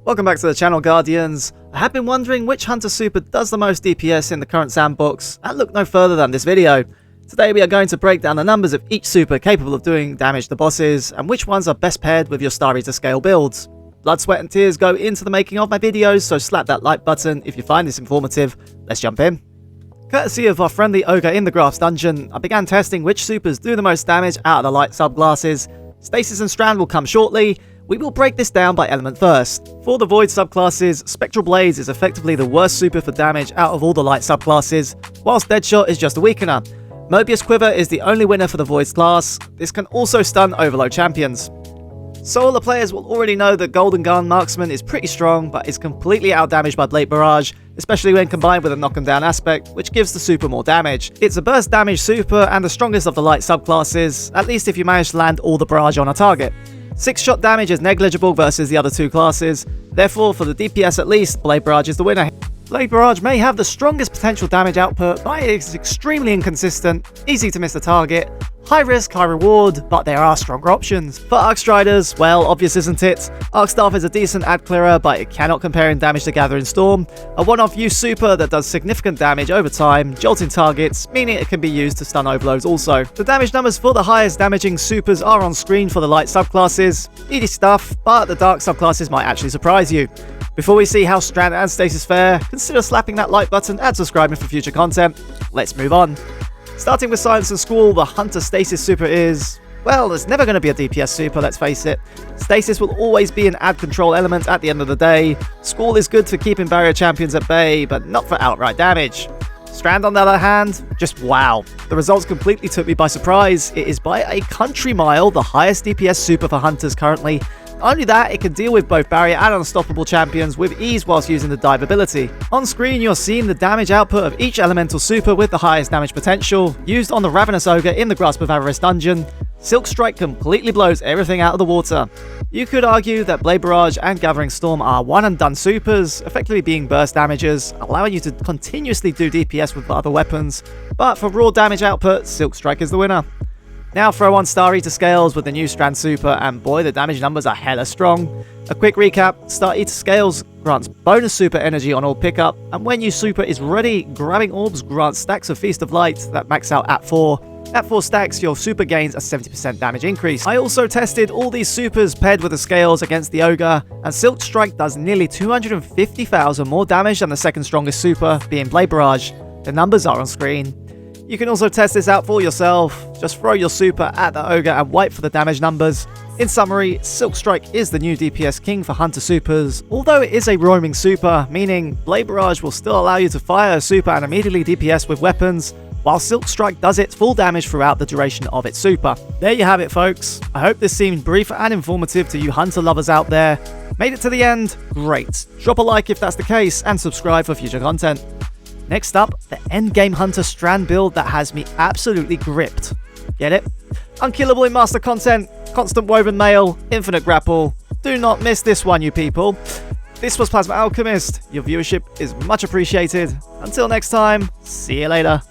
Welcome back to the channel, Guardians. I have been wondering which Hunter Super does the most DPS in the current sandbox, and look no further than this video. Today we are going to break down the numbers of each super capable of doing damage to bosses, and which ones are best paired with your stareater scale builds. Blood, sweat and tears go into the making of my videos, so slap that like button if you find this informative. Let's jump in. Courtesy of our friendly ogre in the Grasp dungeon, I began testing which supers do the most damage out of the light subclasses. Stasis and Strand will come shortly. We will break this down by element first. For the Void subclasses, Spectral Blaze is effectively the worst super for damage out of all the light subclasses, whilst Deadshot is just a weakener. Moebius Quiver is the only winner for the Void class. This can also stun overload champions. Solo players will already know that Golden Gun Marksman is pretty strong, but is completely outdamaged by Blade Barrage, especially when combined with a knock 'em down aspect, which gives the super more damage. It's a burst damage super and the strongest of the light subclasses, at least if you manage to land all the barrage on a target. 6-shot damage is negligible versus the other two classes, therefore for the DPS at least, Blade Barrage is the winner. Blade Barrage may have the strongest potential damage output, but it is extremely inconsistent, easy to miss the target, high risk, high reward, but there are stronger options. For Arc Striders, well, obvious isn't it? Arc Staff is a decent ad clearer, but it cannot compare in damage to Gathering Storm, a one-off use super that does significant damage over time, jolting targets, meaning it can be used to stun overloads also. The damage numbers for the highest damaging supers are on screen for the light subclasses. Easy stuff, but the dark subclasses might actually surprise you. Before we see how Strand and Stasis fare, consider slapping that like button and subscribing for future content. Let's move on. Starting with Silence and Squall, the Hunter Stasis super is... well, there's never going to be a DPS super, let's face it. Stasis will always be an ad control element at the end of the day. Squall is good for keeping barrier champions at bay, but not for outright damage. Strand, on the other hand, just wow. The results completely took me by surprise. It is by a country mile the highest DPS super for Hunters currently. Not only that, it can deal with both barrier and unstoppable champions with ease whilst using the dive ability. On screen, you're seeing the damage output of each elemental super with the highest damage potential, used on the Ravenous Ogre in the Grasp of Avarice dungeon. Silkstrike completely blows everything out of the water. You could argue that Blade Barrage and Gathering Storm are one-and-done supers, effectively being burst damages, allowing you to continuously do DPS with other weapons, but for raw damage output, Silkstrike is the winner. Now throw on stareater scales with the new Strand super, and boy, the damage numbers are hella strong. A quick recap, stareater scales grants bonus super energy on orb pickup, and when your super is ready, grabbing orbs grants stacks of Feast of Light that max out at 4. At 4 stacks, your super gains a 70% damage increase. I also tested all these supers paired with the scales against the Ogre, and Silkstrike does nearly 250,000 more damage than the second strongest super, being Blade Barrage. The numbers are on screen. You can also test this out for yourself. Just throw your super at the Ogre and wipe for the damage numbers. In summary, Silkstrike is the new DPS king for Hunter supers, although it is a roaming super, meaning Blade Barrage will still allow you to fire a super and immediately DPS with weapons, while Silkstrike does its full damage throughout the duration of its super. There you have it, folks. I hope this seemed brief and informative to you Hunter lovers out there. Made it to the end? Great. Drop a like if that's the case, and subscribe for future content. Next up, the endgame Hunter Strand build that has me absolutely gripped. Get it? Unkillable in master content, constant woven mail, infinite grapple. Do not miss this one, you people. This was Plasma Alchemist. Your viewership is much appreciated. Until next time, see you later.